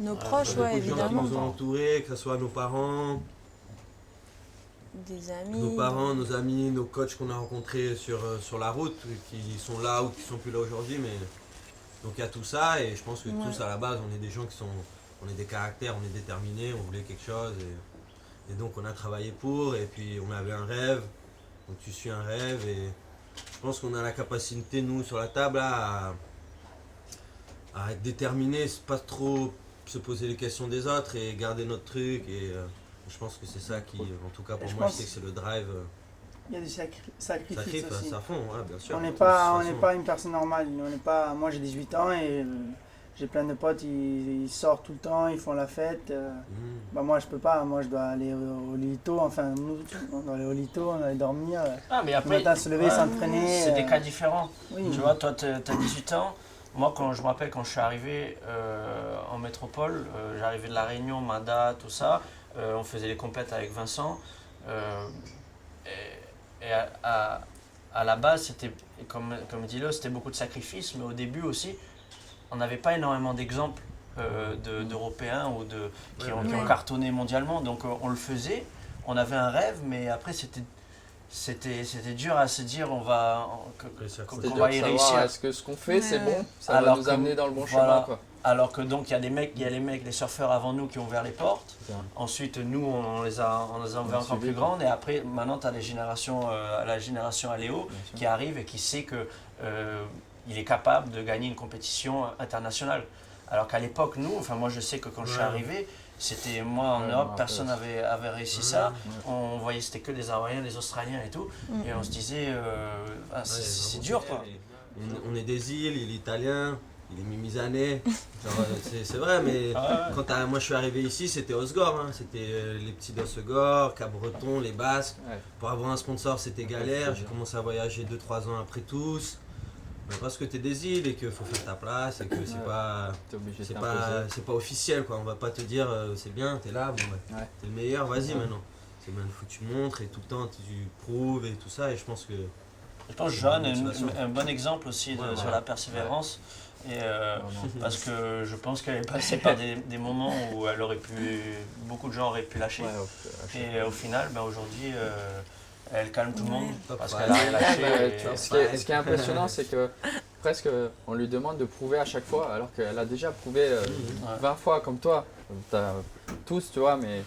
Nos proches, beaucoup ouais, de gens qui évidemment. nous ont entourés, que ce soit nos parents, Des amis. nos amis, nos coachs qu'on a rencontrés sur la route, qui sont là ou qui sont plus là aujourd'hui. Mais donc il y a tout ça et je pense que tous à la base, on est des gens on est des caractères, on est déterminés, on voulait quelque chose et donc on a travaillé pour et puis on avait un rêve. Donc tu suis un rêve et je pense qu'on a la capacité, nous, sur la table, là, à être déterminés, pas trop se poser les questions des autres et garder notre truc. Et je pense que c'est ça qui, en tout cas pour moi, je sais que c'est le drive. Il y a des sacrifices Sacrifice aussi. à fond, ouais, bien sûr. On n'est De toute pas, façon. une personne normale. Moi j'ai 18 ans et j'ai plein de potes, ils sortent tout le temps, ils font la fête. Moi je peux pas, moi je dois aller au lito, enfin nous on doit aller au lito, on doit aller dormir. Mais Le après, matin se lever, s'entraîner. c'est des cas différents. Oui. Tu vois, toi, tu as 18 ans. Moi, je me rappelle quand je suis arrivé en métropole, j'arrivais de La Réunion, Mada, tout ça. On faisait les compètes avec Vincent. Et à la base, c'était, comme dit Léo, c'était beaucoup de sacrifices. Mais au début aussi, on n'avait pas énormément d'exemples d'Européens ou qui ont cartonné mondialement. Donc on le faisait. On avait un rêve, mais après, c'était dur à se dire qu'on va y réussir. Est-ce que ce qu'on fait c'est bon, ça Alors va nous amener dans le bon voilà. chemin quoi. Alors que donc il y a les mecs, les surfeurs avant nous qui ont ouvert les portes. Ensuite nous on les a ouvert encore plus grandes et après maintenant tu as la génération Aléo qui arrive et qui sait que il est capable de gagner une compétition internationale. Alors qu'à l'époque nous, enfin moi je sais que quand je suis arrivé, c'était moi en Europe, personne n'avait réussi ça. On voyait c'était que des Hawaïens, des Australiens et tout. Et on se disait, c'est dur quoi. On est des îles, il est italien, il est mimisané. C'est vrai, mais moi je suis arrivé ici, c'était Osgore. C'était les petits d'Osgore, Cap-Breton, les Basques. Pour avoir un sponsor, c'était galère. J'ai commencé à voyager 2-3 ans après tous. Mais parce que tu es des îles et qu'il faut faire ta place et que c'est pas officiel quoi. On va pas te dire c'est bien, t'es là, t'es le meilleur, vas-y maintenant. C'est bien, il faut que tu montres et tout le temps tu prouves et tout ça et je pense que... Je pense que Johan est un bon exemple aussi sur la persévérance. Et parce que je pense qu'elle est passée par des moments où beaucoup de gens auraient pu lâcher. Et au final, aujourd'hui, elle calme tout le monde parce qu'elle a rien lâché. Ce qui est impressionnant, c'est que presque on lui demande de prouver à chaque fois, alors qu'elle a déjà prouvé 20 fois comme toi. Tous, tu vois, mais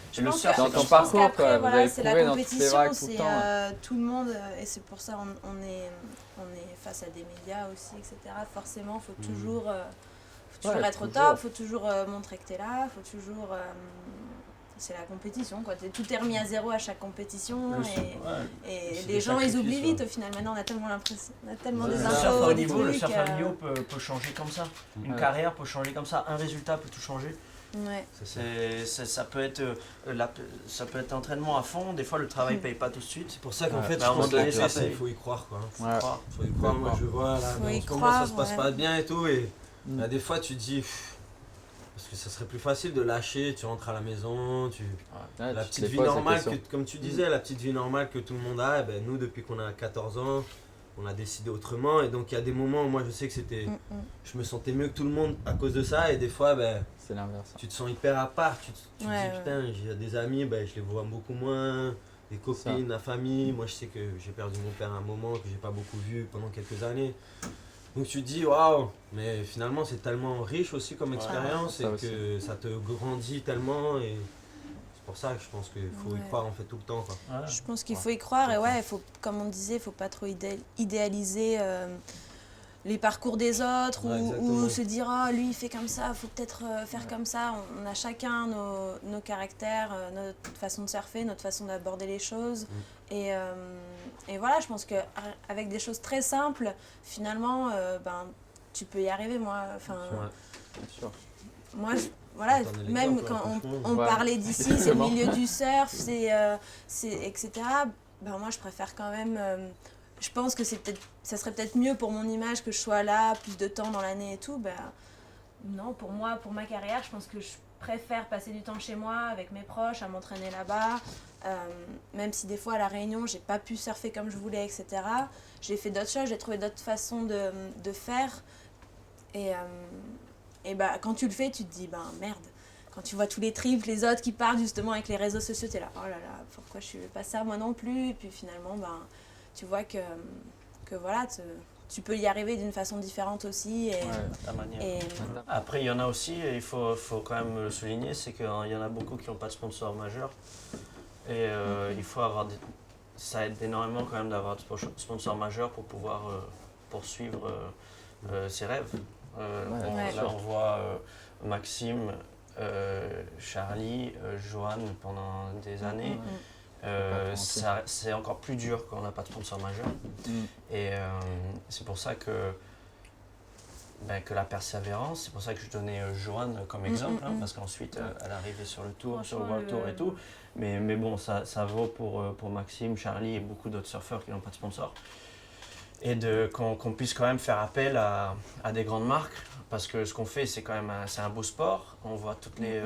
dans ton parcours, vous avez prouvé dans toutes les vagues tout le temps. Tout le monde, et c'est pour ça on est face à des médias aussi, etc. Forcément, il faut toujours être au top, il faut toujours montrer que tu es là, faut toujours... c'est la compétition, quoi. Tout est remis à zéro à chaque compétition et les gens ils oublient vite au final. Maintenant on a tellement l'impression, on a tellement des infos. Le surf à niveau peut changer comme ça. Une carrière peut changer comme ça, un résultat peut tout changer. Ouais. Ça peut être entraînement à fond, des fois le travail ne paye pas tout de suite. C'est pour ça qu'en fait, je pense que la clé, il faut y croire quoi. Faut y croire, moi je vois là, en ce moment ça se passe pas bien et tout et des fois tu te dis... Parce que ça serait plus facile de lâcher, tu rentres à la maison, la petite vie normale, comme tu disais, la petite vie normale que tout le monde a, nous depuis qu'on a 14 ans, on a décidé autrement et donc il y a des moments où moi je sais que je me sentais mieux que tout le monde à cause de ça et des fois c'est l'inverse. Tu te sens hyper à part, tu te dis putain j'ai des amis, je les vois beaucoup moins, des copines, la famille, moi je sais que j'ai perdu mon père à un moment que j'ai pas beaucoup vu pendant quelques années. Donc tu te dis waouh, mais finalement c'est tellement riche aussi comme expérience et que ça te grandit tellement et c'est pour ça que je pense qu'il faut y croire en fait tout le temps quoi. Je pense qu'il faut y croire et faut, comme on disait, il faut pas trop idéaliser les parcours des autres ou se dire lui il fait comme ça, il faut peut-être faire comme ça. On a chacun nos caractères, notre façon de surfer, notre façon d'aborder les choses. Et voilà, je pense qu'avec des choses très simples, finalement, tu peux y arriver. Moi, même quand on parlait d'ici, c'est le milieu du surf, etc. Moi, je préfère quand même... je pense que ça serait peut-être mieux pour mon image que je sois là plus de temps dans l'année et tout. Non, pour ma carrière, je pense que je préfère passer du temps chez moi avec mes proches, à m'entraîner là-bas. Même si des fois à La Réunion, j'ai pas pu surfer comme je voulais, etc. J'ai fait d'autres choses, j'ai trouvé d'autres façons de faire. Et quand tu le fais, tu te dis, merde, quand tu vois tous les trips, les autres qui parlent justement avec les réseaux sociaux, t'es là, oh là là, pourquoi je fais pas ça moi non plus? Et puis finalement, tu vois que voilà, tu peux y arriver d'une façon différente aussi. La manière. Après, il y en a aussi, et il faut quand même le souligner, c'est qu'il y en a beaucoup qui n'ont pas de sponsor majeur. Et il faut avoir ça aide énormément quand même d'avoir de sponsor majeur pour pouvoir poursuivre ses rêves. Là, on voit Maxime, Charlie, Joanne pendant des années. C'est encore plus dur quand on n'a pas de sponsor majeur. Et c'est pour ça que la persévérance, c'est pour ça que je donnais Joanne comme exemple, parce qu'ensuite elle est arrivée sur le tour, sur le World Tour et tout. Mais bon, ça vaut pour Maxime, Charlie et beaucoup d'autres surfeurs qui n'ont pas de sponsor. Et qu'on puisse quand même faire appel à des grandes marques, parce que ce qu'on fait, c'est quand même un beau sport. On voit toutes les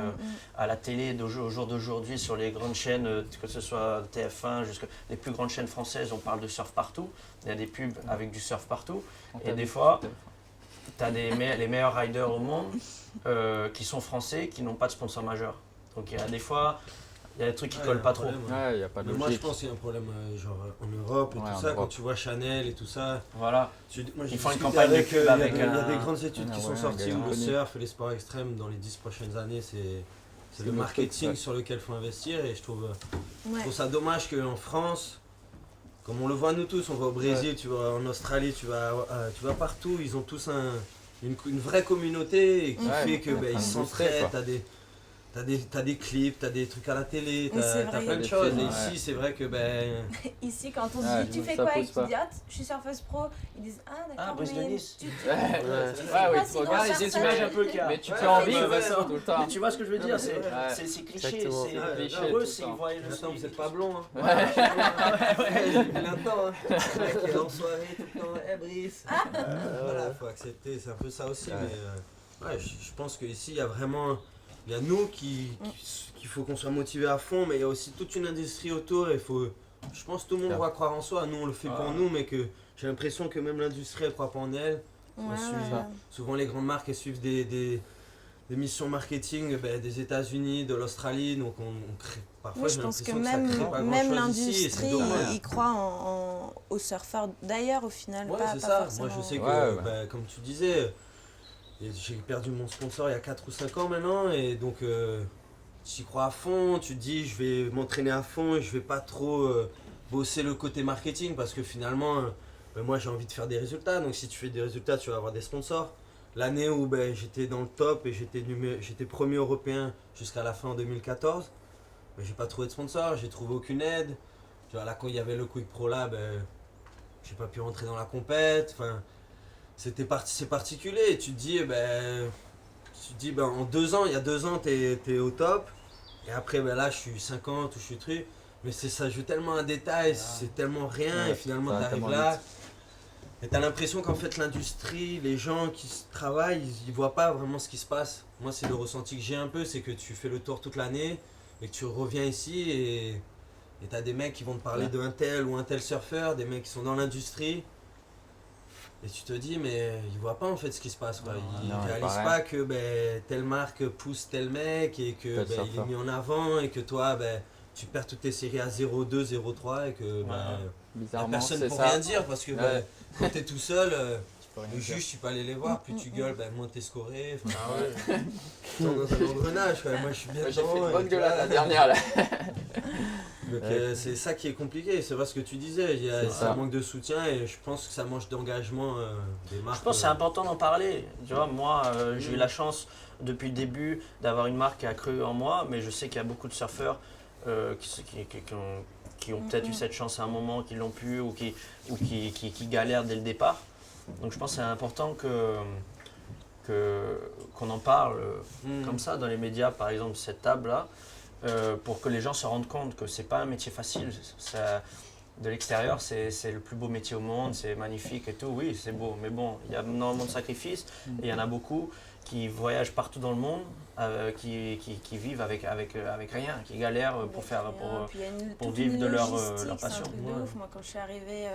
à la télé au jour d'aujourd'hui sur les grandes chaînes, que ce soit TF1 jusqu'à les plus grandes chaînes françaises, on parle de surf partout. Il y a des pubs avec du surf partout. Et des fois, tu as les meilleurs riders au monde qui sont français, qui n'ont pas de sponsor majeur. Donc il y a des fois, il y a des trucs qui collent pas trop. Ouais, y a pas de moi je pense qu'il y a un problème genre en Europe et tout ça, quand tu vois Chanel et tout ça. Voilà. Moi, ils font une campagne de pub avec il y a des grandes études qui sont sorties où le surf et les sports extrêmes dans les 10 prochaines années, c'est le marketing sur lequel il faut investir, et je trouve ça dommage qu'en France, comme on le voit nous tous, on va au Brésil, tu vas en Australie, tu vas partout, ils ont tous une vraie communauté et qui fait que ils s'entraident. T'as des clips, t'as des trucs à la télé, t'as plein de choses. Et ici, c'est vrai que ici, quand on se dit tu fais quoi avec Idiot, je suis surfeuse pro, ils disent d'accord, Brice mais Denis. tu regardes ces images un peu qu'il y a. Mais tu peux en vivre tout le temps. Mais tu vois ce que je veux dire, c'est cliché. Eux, ils voient le son. Vous êtes pas blond, hein. J'ai vu longtemps, hein. Le mec est en soirée tout le temps, Brice. Voilà, faut accepter, c'est un peu ça aussi. Mais je pense qu'ici, il y a vraiment. Il y a nous qu'il faut qu'on soit motivé à fond, mais il y a aussi toute une industrie autour. Et je pense que tout le monde doit croire en soi. Nous, on le fait pour nous, mais que j'ai l'impression que même l'industrie, elle ne croit pas en elle. Souvent, les grandes marques, elles suivent des missions marketing des États-Unis, de l'Australie. Donc, on crée. Parfois, je pense que même l'industrie, il croit aux surfeurs d'ailleurs, au final. Ouais, c'est ça. Moi, je sais que, comme tu disais, j'ai perdu mon sponsor il y a 4 ou 5 ans maintenant, et donc tu y crois à fond, tu te dis je vais m'entraîner à fond et je vais pas trop bosser le côté marketing, parce que finalement moi j'ai envie de faire des résultats, donc si tu fais des résultats tu vas avoir des sponsors. L'année où j'étais dans le top et j'étais premier européen jusqu'à la fin en 2014, j'ai pas trouvé de sponsor, j'ai trouvé aucune aide. Tu vois, là quand il y avait le Quick Pro là, j'ai pas pu rentrer dans la compète. C'est particulier, et tu te dis, en 2 ans, il y a 2 ans, t'es au top, et après, là, je suis 50 ou je suis truc, mais ça joue tellement un détail, c'est tellement rien, et finalement, t'arrives là, et t'as l'impression qu'en fait, l'industrie, les gens qui travaillent, ils voient pas vraiment ce qui se passe. Moi, c'est le ressenti que j'ai un peu, c'est que tu fais le tour toute l'année, et que tu reviens ici, et t'as des mecs qui vont te parler d'un tel ou un tel surfeur, des mecs qui sont dans l'industrie. Et tu te dis, mais ils voient pas en fait ce qui se passe, quoi. Ils réalisent pas que telle marque pousse tel mec, et que il est mis en avant, et que toi tu perds toutes tes séries à 0,2, 0,3, et que personne ne peut rien dire, parce que quand t'es tout seul, le juge tu peux aller les voir, plus tu gueules, moins t'es scoré. Dans un engrenage, quoi. Moi je suis bien j'ai fait dedans, une bonne gueule la dernière là. Donc c'est ça qui est compliqué, c'est vrai ce que tu disais, il y a un manque de soutien, et je pense que ça manque d'engagement des marques. Je pense que c'est important d'en parler. Tu vois, moi j'ai eu la chance depuis le début d'avoir une marque qui a cru en moi, mais je sais qu'il y a beaucoup de surfeurs qui ont peut-être eu cette chance à un moment, qui l'ont pu, ou qui galèrent dès le départ. Donc je pense que c'est important qu'on en parle comme ça dans les médias, par exemple cette table là. Pour que les gens se rendent compte que c'est pas un métier facile. De l'extérieur, c'est le plus beau métier au monde, c'est magnifique et tout. Oui, c'est beau, mais bon, il y a énormément de sacrifices, et il y en a beaucoup qui voyagent partout dans le monde, qui vivent avec rien, qui galèrent pour vivre de leur passion. C'est un truc de ouf. Moi, quand je suis arrivée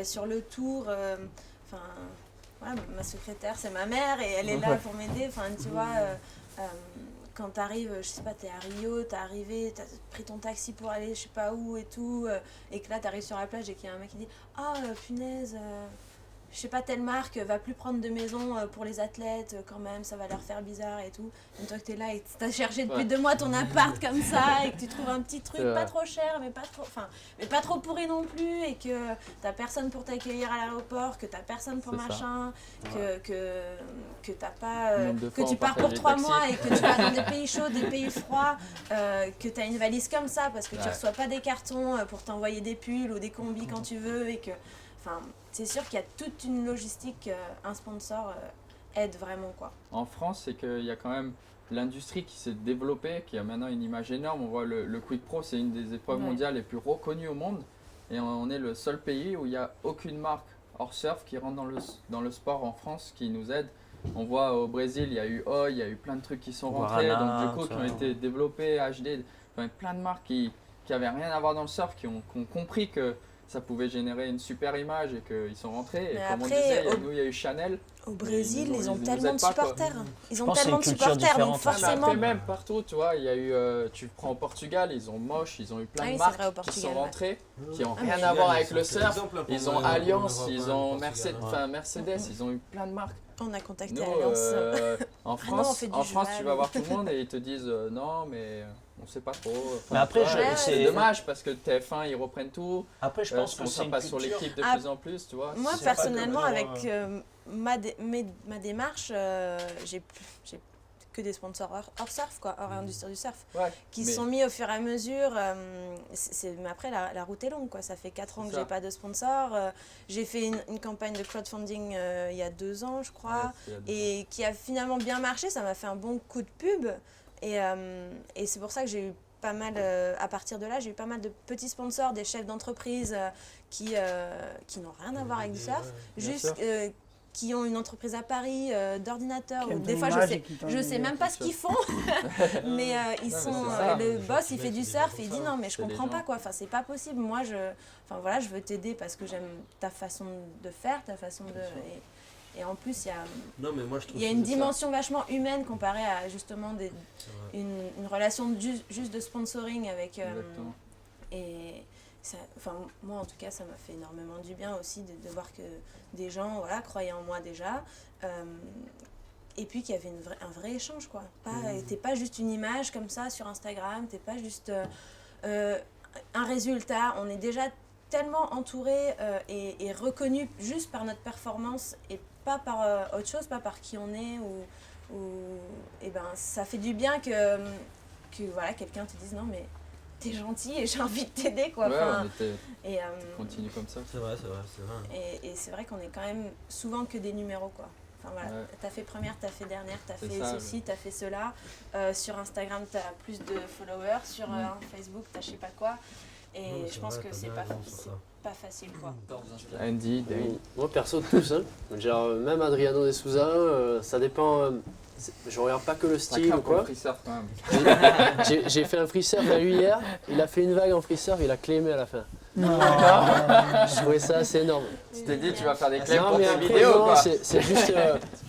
sur le tour, ma secrétaire, c'est ma mère, et elle est là pour m'aider. Tu vois. quand t'arrives, je sais pas, t'es à Rio, t'es arrivé, t'as pris ton taxi pour aller je sais pas où et tout, et que là t'arrives sur la plage et qu'il y a un mec qui dit « Ah, punaise, je sais pas, telle marque va plus prendre de maison pour les athlètes quand même, ça va leur faire bizarre et tout. » Et toi que t'es là et que t'as cherché depuis 2 mois ton appart comme ça et que tu trouves un petit truc pas trop cher mais pas trop pourri non plus et que t'as personne pour t'accueillir à l'aéroport, que t'as personne pour machin, que t'as pas que tu pars pour 3 mois et que tu vas dans des pays chauds, des pays froids, que t'as une valise comme ça parce que tu reçois pas des cartons pour t'envoyer des pulls ou des combis quand tu veux et que c'est sûr qu'il y a toute une logistique, un sponsor aide vraiment quoi. En France, c'est qu'il y a quand même l'industrie qui s'est développée, qui a maintenant une image énorme. On voit le Quick Pro, c'est une des épreuves mondiales les plus reconnues au monde. Et on est le seul pays où il n'y a aucune marque hors surf qui rentre dans le sport en France qui nous aide. On voit au Brésil, il y a eu Oi, il y a eu plein de trucs qui sont rentrés, donc du coup qui ont été développés, HD, enfin, plein de marques qui n'avaient rien à voir dans le surf, qui ont compris que ça pouvait générer une super image et qu'ils sont rentrés. Et comme on disait, il y a eu Chanel. Au Brésil, ils ont tellement de supporters. Ils ont tellement de supporters, donc forcément. Après, même partout, tu vois, il y a eu, tu prends au Portugal, ils ont Moche, ils ont eu plein de marques qui sont rentrées, qui n'ont rien à voir avec le surf. Ils ont Alliance, ils ont Mercedes, ils ont eu plein de marques. On a contacté Alliance. En France, tu vas voir tout le monde et ils te disent non, mais on sait pas trop. Enfin, mais après, c'est dommage parce que TF1 ils reprennent tout. Après, je pense que ça passe sur l'équipe de plus en plus, tu vois. Moi, personnellement, avec ma démarche, j'ai que des sponsors hors surf, quoi, hors industrie du surf, qui sont mis au fur et à mesure. Mais après, la route est longue, quoi. Ça fait 4 ans que j'ai pas de sponsor. J'ai fait une campagne de crowdfunding il y a 2 ans, je crois, et qui a finalement bien marché. Ça m'a fait un bon coup de pub. Et c'est pour ça que j'ai eu pas mal, à partir de là, j'ai eu pas mal de petits sponsors, des chefs d'entreprise qui n'ont rien à voir avec du surf, juste qui ont une entreprise à Paris d'ordinateurs. Des fois, je sais même pas ce qu'ils font, mais le boss, il fait du surf et il dit non, mais je comprends pas quoi. Enfin, c'est pas possible. Moi, je veux t'aider parce que j'aime ta façon de faire, ta façon de. Et en plus, il y a une dimension vachement humaine comparée à justement une relation juste de sponsoring avec. Et moi, en tout cas, ça m'a fait énormément du bien aussi de voir que des gens croyaient en moi déjà. Et puis qu'il y avait un vrai échange, quoi. T'es pas juste une image comme ça sur Instagram, t'es pas juste un résultat. On est déjà tellement entouré et reconnu juste par notre performance et pas par autre chose, pas par qui on est et ben ça fait du bien que quelqu'un te dise non mais t'es gentil et j'ai envie de t'aider quoi. Continue comme ça. C'est vrai. Et c'est vrai qu'on est quand même souvent que des numéros quoi. Enfin voilà, t'as fait première, t'as fait dernière, t'as fait ceci, t'as fait cela. Sur Instagram t'as plus de followers, sur Facebook t'as je sais pas quoi. Et je pense que c'est pas facile quoi. Andy, Dave. Moi perso tous, hein. Genre même Adriano de Souza, ça dépend. Je regarde pas que le style ou quoi. J'ai fait un free surf à lui hier, il a fait une vague en free surf, il a clémé à la fin. Je trouvais ça assez énorme. Tu t'es dit tu vas faire des claims pour tes vidéos quoi. C'est juste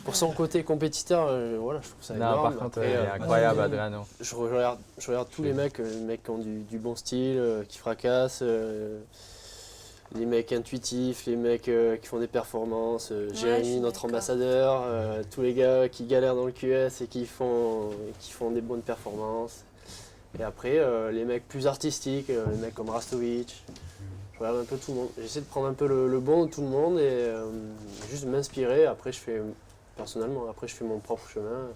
pour son côté compétiteur, voilà, je trouve ça énorme. Par contre, il est incroyable Adriano. Je regarde tous les mecs qui ont du bon style, qui fracassent. Les mecs intuitifs, les mecs qui font des performances, Jérémy, notre ambassadeur, tous les gars qui galèrent dans le QS et qui font des bonnes performances. Et après, les mecs plus artistiques, les mecs comme Rastovic, je regarde un peu tout le monde. J'essaie de prendre un peu le bon de tout le monde et juste m'inspirer. Après, je fais mon propre chemin.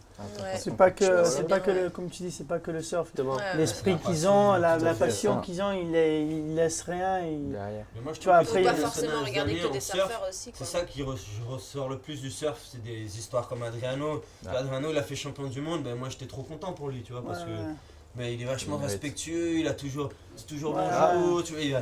C'est pas que comme tu dis, c'est pas que le surf. L'esprit qu'ils ont, la passion qu'ils ont, ils laissent rien. Mais moi, tu vois, après, pas forcément regarder que des surfeurs aussi. C'est ça qui ressort le plus du surf, c'est des histoires comme Adriano. Adriano, il a fait champion du monde, moi j'étais trop content pour lui, tu vois, parce que il est vachement respectueux, c'est toujours bonjour, tu vois,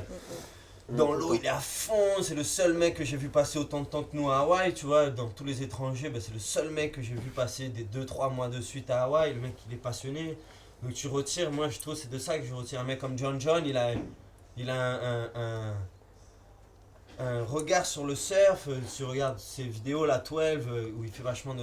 dans l'eau, il est à fond, c'est le seul mec que j'ai vu passer autant de temps que nous à Hawaï, tu vois, dans tous les étrangers, c'est le seul mec que j'ai vu passer des 2-3 mois de suite à Hawaï, le mec il est passionné, donc tu retires, moi je trouve c'est de ça que je retire un mec comme John, il a un regard sur le surf. Si tu regardes ses vidéos, la 12, où il fait vachement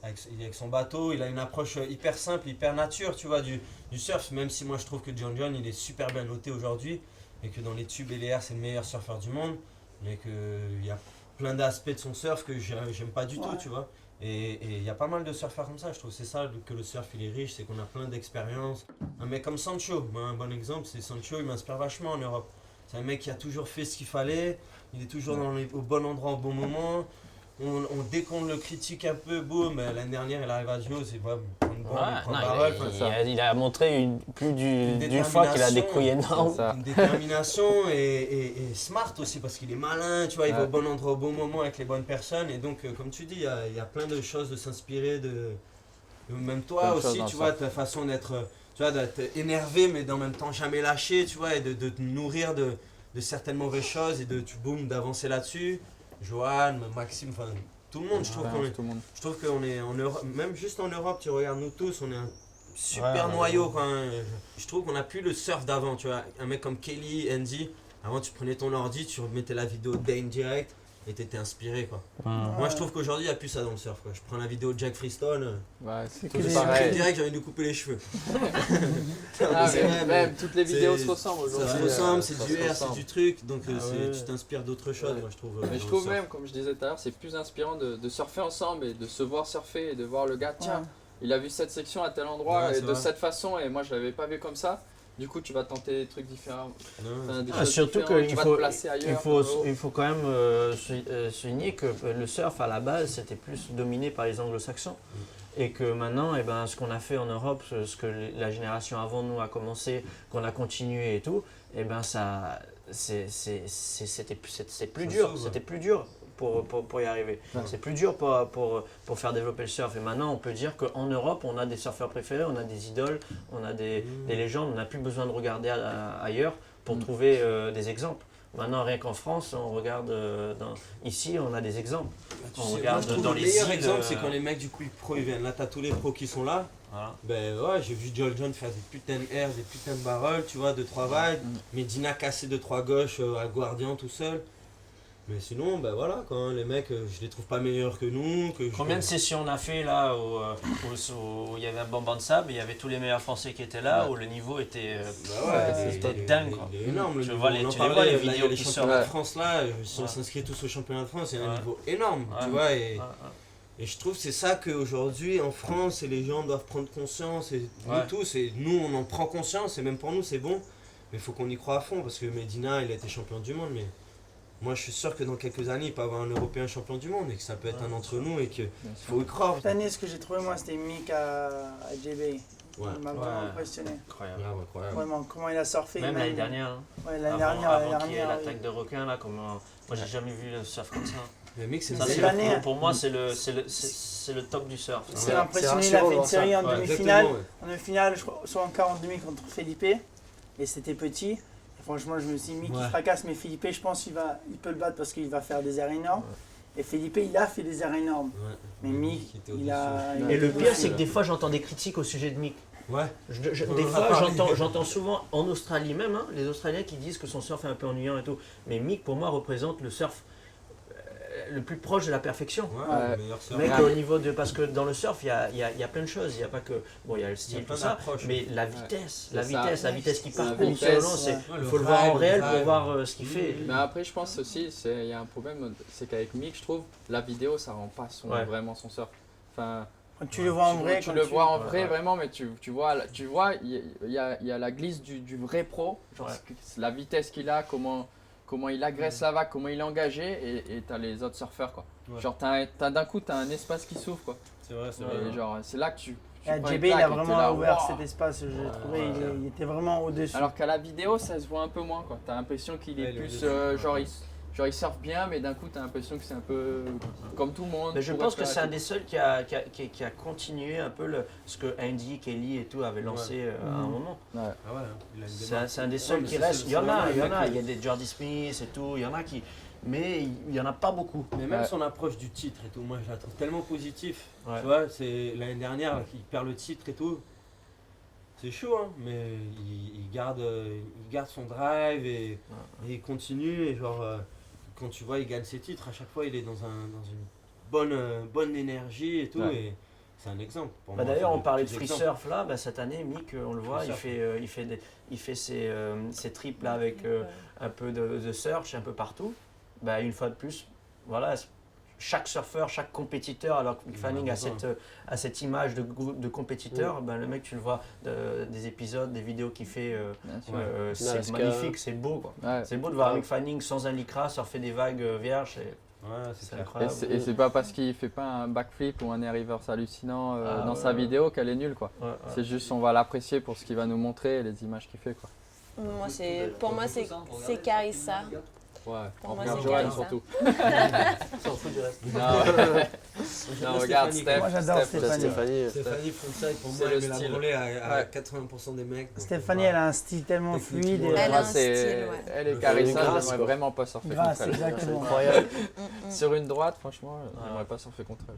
avec son bateau, il a une approche hyper simple, hyper nature, tu vois, du surf. Même si moi je trouve que John il est super bien noté aujourd'hui et que dans les tubes et les airs, c'est le meilleur surfeur du monde, mais qu'il y a plein d'aspects de son surf que j'aime pas du tout, tu vois. Et il y a pas mal de surfeurs comme ça, je trouve. C'est ça que le surf il est riche, c'est qu'on a plein d'expériences. Un mec comme Sancho, un bon exemple, c'est Sancho, il m'inspire vachement en Europe. C'est un mec qui a toujours fait ce qu'il fallait, il est toujours au bon endroit au bon moment. Dès qu'on le critique un peu, boum, l'année dernière il arrive à Gio, c'est pas il a montré plus d'une fois qu'il a des couilles énormes. Une détermination et smart aussi parce qu'il est malin, tu vois, il va au bon endroit au bon moment avec les bonnes personnes. Et donc, comme tu dis, il y a plein de choses de s'inspirer même toi aussi, tu vois, ta façon d'être énervé mais en même temps jamais lâché, tu vois, et de te nourrir de certaines mauvaises choses et d'avancer là-dessus. Johan, Maxime, enfin tout le monde, je trouve qu'on est en Europe, même juste en Europe, tu regardes nous tous, on est un super noyau quand même. Je trouve qu'on n'a plus le surf d'avant, tu vois, un mec comme Kelly, Andy, avant tu prenais ton ordi, tu mettais la vidéo Dane direct et t'étais inspiré quoi. Moi je trouve qu'aujourd'hui il n'y a plus ça dans le surf quoi. Je prends la vidéo de Jack Freestone, c'est pareil. Direct j'ai envie de lui couper les cheveux. Même toutes les vidéos se ressemblent aujourd'hui. Ça se ressemble, c'est du air, c'est du truc, donc tu t'inspires d'autres choses moi je trouve. Mais je trouve même, comme je disais tout à l'heure, c'est plus inspirant de surfer ensemble et de se voir surfer et de voir le gars, tiens, il a vu cette section à tel endroit et de cette façon et moi je l'avais pas vu comme ça. Du coup, tu vas tenter des trucs différents. Surtout qu'il faut quand même souligner que le surf à la base c'était plus dominé par les anglo-saxons et que maintenant ce qu'on a fait en Europe, ce que la génération avant nous a commencé, qu'on a continué et tout, c'était plus dur pour y arriver. C'est plus dur pour faire développer le surf. Et maintenant, on peut dire qu'en Europe, on a des surfeurs préférés, on a des idoles, on a des légendes. On n'a plus besoin de regarder ailleurs pour trouver des exemples. Maintenant, rien qu'en France, on regarde ici, on a des exemples. On regarde dans les îles. Le meilleur exemple, c'est quand les mecs du Quick Pro ils viennent. Là, t'as tous les pros qui sont là. Voilà. J'ai vu John faire des putains de airs, des putains de barrels, tu vois, 2-3 vagues. Medina casser 2-3 gauches à Guardian tout seul. Mais sinon, voilà, quand les mecs, je les trouve pas meilleurs que nous. Combien de sessions on a fait là où il y avait un banc de sable, il y avait tous les meilleurs Français qui étaient là, où le niveau était dingue. Il est énorme. Tu vois les vidéos les championnats de France là, si on s'inscrit tous au championnat de France, il y a un niveau énorme, tu vois. Et je trouve que c'est ça qu'aujourd'hui en France, les gens doivent prendre conscience, et nous tous, et nous on en prend conscience, et même pour nous c'est bon, mais il faut qu'on y croit à fond, parce que Medina il a été champion du monde, mais moi je suis sûr que dans quelques années il peut avoir un Européen champion du monde, et que ça peut être un d'entre nous, et qu'il faut y croire. Cette année, ce que j'ai trouvé moi, c'était Mick à JB. Il m'a vraiment impressionné. Incroyable. Vraiment, comment il a surfé. Même l'année dernière. L'année dernière. Qu'il y ait l'attaque de requin là, moi j'ai jamais vu le surf comme ça. Mais mec, pour moi, c'est le top du surf. C'est impressionnant, il a fait une série en demi-finale. En demi-finale, je crois, soit en 42 contre Felipe. Et c'était petit. Et franchement, je me suis mis qu'il fracasse, mais Felipe, je pense qu'il peut le battre parce qu'il va faire des airs énormes. Et Felipe, il a fait des airs énormes. Mais Mick, il a. Et le pire, c'est que des fois, j'entends des critiques au sujet de Mick. Des fois, j'entends souvent en Australie même, les Australiens qui disent que son surf est un peu ennuyant et tout. Mais Mick, pour moi, représente le surf le plus proche de la perfection. Le meilleur surf. Mec, au niveau de, parce que dans le surf, il y a plein de choses. Il n'y a pas que, il y a le style, tout ça, mais la vitesse qui parcourt il faut le voir en réel pour voir ce qu'il fait. Mais après, je pense aussi, il y a un problème, c'est qu'avec Mick, je trouve, la vidéo, ça rend pas vraiment son surf. Enfin, tu le vois en vrai. Tu le vois en vrai vraiment, mais tu vois, il y a la glisse du vrai pro, genre la vitesse qu'il a, comment il agresse la vague, comment il est engagé, et t'as les autres surfeurs quoi. Genre d'un coup t'as un espace qui s'ouvre quoi. C'est vrai. Et genre c'est là que tu JB il a vraiment ouvert cet espace, j'ai trouvé, il était vraiment au-dessus. Alors qu'à la vidéo ça se voit un peu moins quoi. T'as l'impression qu'il est plus genre il surfe bien, mais d'un coup t'as l'impression que c'est un peu comme tout le monde. Mais je pense que c'est un des seuls qui a continué un peu ce que Andy, Kelly et tout avaient lancé à un moment. C'est un des seuls qui reste. Il y a des Jordy Smith et tout, il y en a qui. Mais il n'y en a pas beaucoup. Mais même son approche du titre et tout, moi je la trouve tellement positive. Tu vois, c'est l'année dernière il perd le titre et tout. C'est chaud, hein, mais il garde son drive et il continue. Et genre, quand tu vois, il gagne ses titres, à chaque fois, il est dans une bonne énergie et tout. Et c'est un exemple. Pour moi, d'ailleurs, c'est on le parlait de petit free exemple. surf là. Cette année, Mick, on le voit, il fait ses trips là avec un peu de surf un peu partout. Une fois de plus, voilà. Chaque surfeur, chaque compétiteur, alors que Mick Fanning a cette image de compétiteur, le mec, tu le vois des épisodes, des vidéos qu'il fait, c'est magnifique, c'est beau. Quoi. Ouais. C'est beau de voir Mick Fanning sans un lycra surfer des vagues vierges. C'est incroyable. Et c'est pas parce qu'il fait pas un backflip ou un air reverse hallucinant dans sa vidéo qu'elle est nulle. Quoi. C'est juste on va l'apprécier pour ce qu'il va nous montrer et les images qu'il fait. Quoi. Pour moi, c'est Carissa. Ouais, pour moi, regarde c'est Johan Carissa. surtout. S'en fout du reste. Non, regarde Steph. Moi, j'adore Stéphanie. Stéphanie Fonside, pour C'est moi, le elle met la style. branlée à 80% des mecs. donc, Stéphanie, voilà. elle a un style tellement fluide. Techniquement, Elle a Moi, un style, elle est Le Carissa, grâce, j'aimerais quoi. vraiment pas surfer Grâce, contre elle. exactement. Incroyable. Sur une droite, franchement, j'aimerais pas surfer contre elle.